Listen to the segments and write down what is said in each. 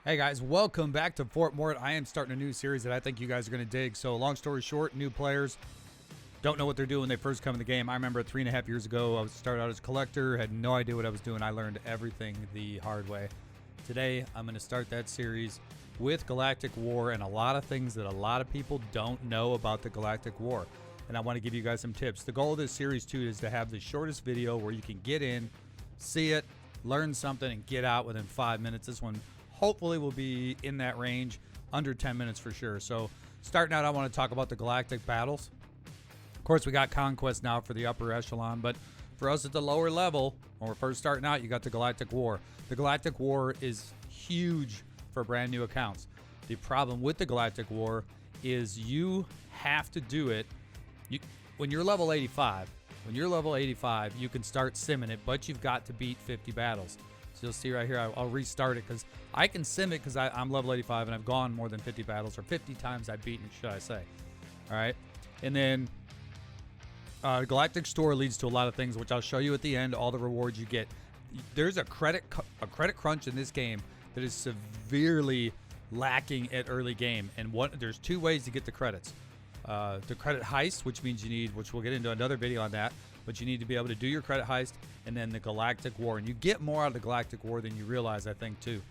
Hey guys, welcome back to Fort Mort. I am starting a new series that I think you guys are going to dig. So long story short, new players don't know what they're doing when they first come in the game. I remember 3.5 years ago, I started out as a collector, had no idea what I was doing. I learned everything the hard way. Today, I'm going to start that series with Galactic War and a lot of things that a lot of people don't know about the Galactic War. And I want to give you guys some tips. The goal of this series too is to have the shortest video where you can get in, see it, learn something, and get out within 5 minutes. This one hopefully will be in that range, under 10 minutes for sure. So starting out, I want to talk about the galactic battles. Of course, we got Conquest now for the upper echelon, but for us at the lower level, when we're first starting out, you got the Galactic War. The Galactic War is huge for brand new accounts. The problem with the Galactic War is you have to do it. When you're level 85, you can start simming it, but you've got to beat 50 battles. So you'll see right here, I'll restart it because I can sim it because I'm level 85 and I've gone more than 50 battles, or 50 times I've beaten, should I say. All right. And then Galactic Store leads to a lot of things, which I'll show you at the end, all the rewards you get. There's a credit crunch in this game that is severely lacking at early game. And there's two ways to get the credits. The credit heist, which means you need, which we'll get into another video on that, but you need to be able to do your credit heist, and then the Galactic War. And you get more out of the Galactic War than you realize, I think, too.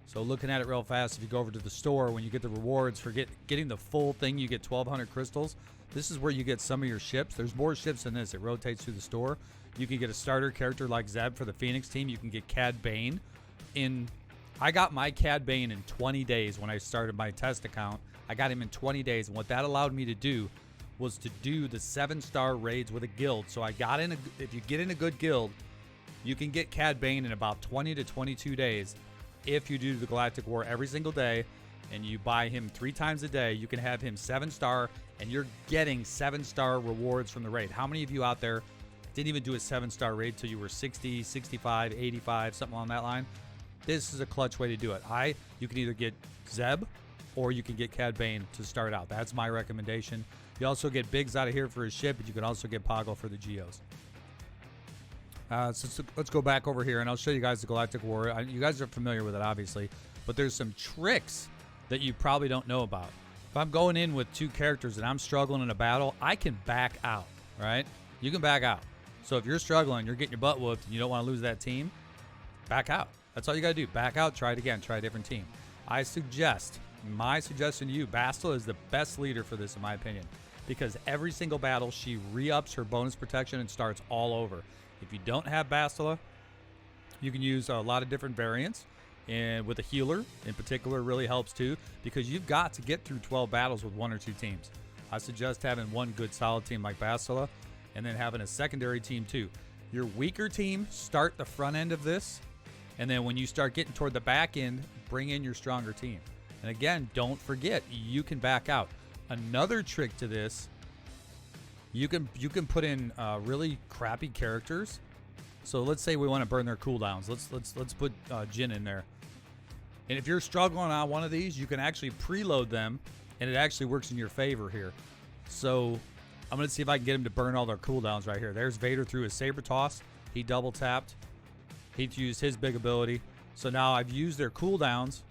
So looking at it real fast, if you go over to the store, when you get the rewards for getting the full thing, you get 1,200 crystals. This is where you get some of your ships. There's more ships than this. It rotates through the store. You can get a starter character like Zeb for the Phoenix team. You can get Cad Bane. I got my Cad Bane in 20 days when I started my test account. I got him in 20 days, and what that allowed me to do was to do the 7-star raids with a guild. So I got in if you get in a good guild, you can get Cad Bane in about 20 to 22 days. If you do the Galactic War every single day and you buy him 3 times a day, you can have him 7-star, and you're getting 7-star rewards from the raid. How many of you out there didn't even do a 7-star raid till you were 60, 65, 85, something along that line? This is a clutch way to do it. You can either get Zeb or you can get Cad Bane to start out. That's my recommendation. You also get Biggs out of here for his ship, but you can also get Poggle for the Geos. So let's go back over here, and I'll show you guys the Galactic War. You guys are familiar with it, obviously, but there's some tricks that you probably don't know about. If I'm going in with 2 characters and I'm struggling in a battle, I can back out, right? You can back out. So if you're struggling, you're getting your butt whooped, and you don't want to lose that team, back out. That's all you got to do. Back out, try it again, try a different team. My suggestion to you, Bastila is the best leader for this, in my opinion, because every single battle, she re-ups her bonus protection and starts all over. If you don't have Bastila, you can use a lot of different variants, and with a healer in particular really helps too, because you've got to get through 12 battles with 1 or 2 teams. I suggest having one good solid team like Bastila, and then having a secondary team too. Your weaker team, start the front end of this, and then when you start getting toward the back end, bring in your stronger team. And again, don't forget, you can back out. Another trick to this, you can put in really crappy characters. So let's say we want to burn their cooldowns. Let's put Jin in there. And if you're struggling on one of these, you can actually preload them, and it actually works in your favor here. So I'm going to see if I can get him to burn all their cooldowns right here. There's Vader through his saber toss. He double tapped. He used his big ability. So now I've used their cooldowns.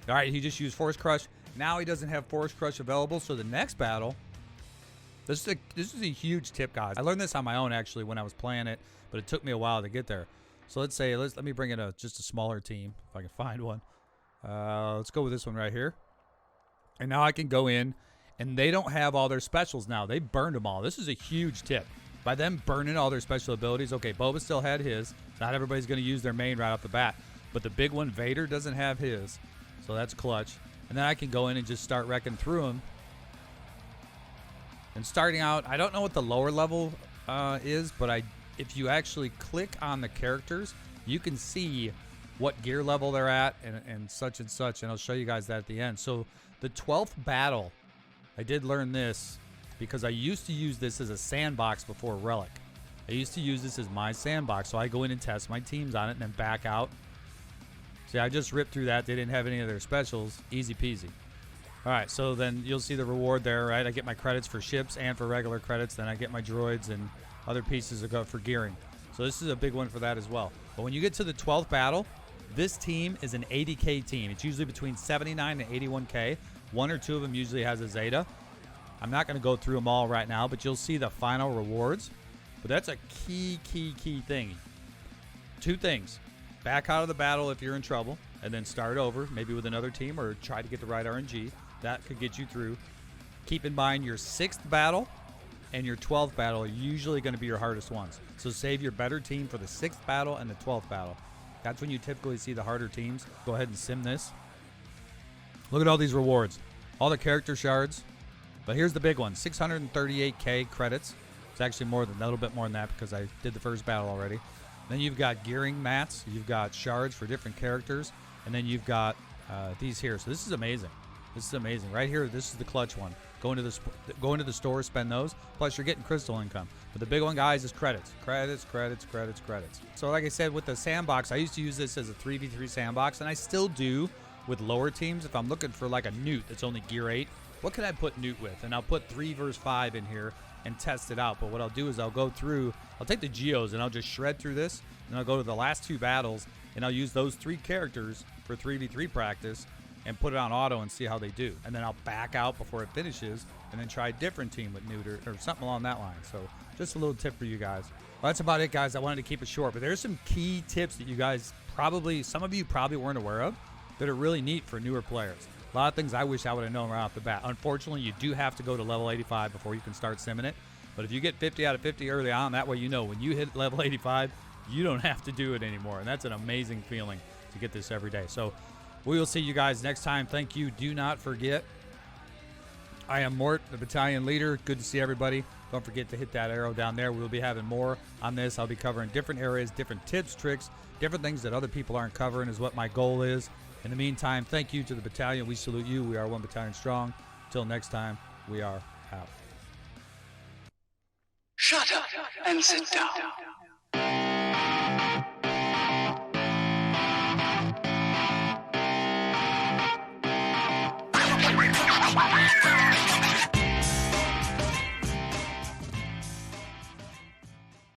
All right, he just used Force Crush. Now he doesn't have Force Crush available. So the next battle, this is a huge tip, guys. I learned this on my own actually when I was playing it, but it took me a while to get there. So let me bring in just a smaller team if I can find one. Let's go with this one right here. And now I can go in, and they don't have all their specials now. They burned them all. This is a huge tip. By them burning all their special abilities, okay, Boba still had his. Not everybody's going to use their main right off the bat. But the big one, Vader, doesn't have his. So that's clutch. And then I can go in and just start wrecking through them. And starting out, I don't know what the lower level is, but if you actually click on the characters, you can see what gear level they're at and such, and I'll show you guys that at the end. So the 12th battle, I did learn this because I used to use this as a sandbox before Relic. I used to use this as my sandbox, so I go in and test my teams on it and then back out. See, I just ripped through that. They didn't have any of their specials. Easy peasy. All right, so then you'll see the reward there, right? I get my credits for ships and for regular credits. Then I get my droids and other pieces that go for gearing. So this is a big one for that as well. But when you get to the 12th battle, This team is an 80K team. It's usually between 79 and 81K. One or two of them usually has a Zeta. I'm not going to go through them all right now, but you'll see the final rewards. But that's a key thing. Two things. Back out of the battle if you're in trouble, and then start over, maybe with another team, or try to get the right RNG. That could get you through. Keep in mind your 6th battle and your 12th battle are usually going to be your hardest ones. So save your better team for the 6th battle and the 12th battle. That's when you typically see the harder teams. Go ahead and sim this. Look at all these rewards. All the character shards. But here's the big one. 638K credits. It's actually more than a little bit more than that because I did the first battle already. Then you've got gearing mats. You've got shards for different characters. And then you've got these here. So this is amazing. This is amazing. Right here, this is the clutch one. Go into the store, spend those. Plus, you're getting crystal income. But the big one, guys, is credits. Credits. So like I said, with the sandbox, I used to use this as a 3v3 sandbox, and I still do with lower teams. If I'm looking for like a Newt that's only gear 8, what can I put Newt with? And I'll put 3 versus 5 in here and test it out. But what I'll do is I'll go through, I'll take the geos and I'll just shred through this, and I'll go to the last 2 battles, and I'll use those 3 characters for 3v3 practice and put it on auto and see how they do. And then I'll back out before it finishes and then try a different team with Newt or something along that line. So just a little tip for you guys. Well, that's about it, guys. I wanted to keep it short, but there's some key tips that you guys probably, some of you probably weren't aware of, that are really neat for newer players. A lot of things I wish I would have known right off the bat. Unfortunately, you do have to go to level 85 before you can start simming it. But if you get 50 out of 50 early on, that way you know when you hit level 85, you don't have to do it anymore. And that's an amazing feeling to get this every day. So we will see you guys next time. Thank you. Do not forget, I am Mort, the battalion leader. Good to see everybody. Don't forget to hit that arrow down there. We'll be having more on this. I'll be covering different areas, different tips, tricks, different things that other people aren't covering is what my goal is. In the meantime, thank you to the battalion. We salute you. We are 1 battalion strong. Until next time, we are out. Shut up and sit down.